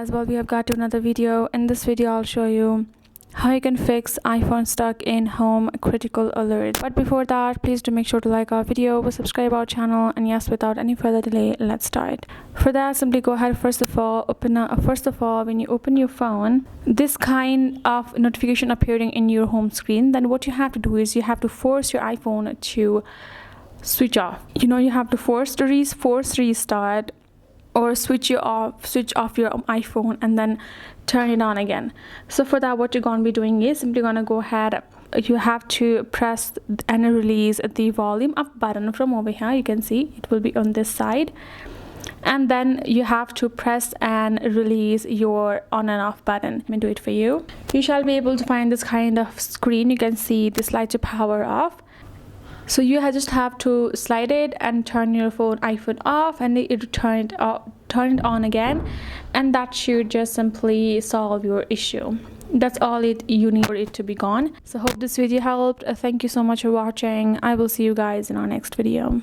guys, well, we have got to another video. In this video I'll show you how you can fix iPhone stuck in home critical alert. But before that, please do make sure to like our video, subscribe our channel, and yes, without any further delay, let's start. For that, simply go ahead. First of all, when you open your phone, this kind of notification appearing in your home screen, then what you have to do is you have to force your iPhone to switch off. You have to force restart or switch off your iPhone and then turn it on again. So for that, what you're going to be doing is simply going to go ahead. You have to press and release the volume up button from over here. You can see it will be on this side, and then you have to press and release your on and off button. Let me do it for you. You shall be able to find this kind of screen. You can see the slide to power off. So you just have to slide it and turn your iPhone off, and it turn it on again, and that should just simply solve your issue. That's all you need for it to be gone. So hope this video helped. Thank you so much for watching. I will see you guys in our next video.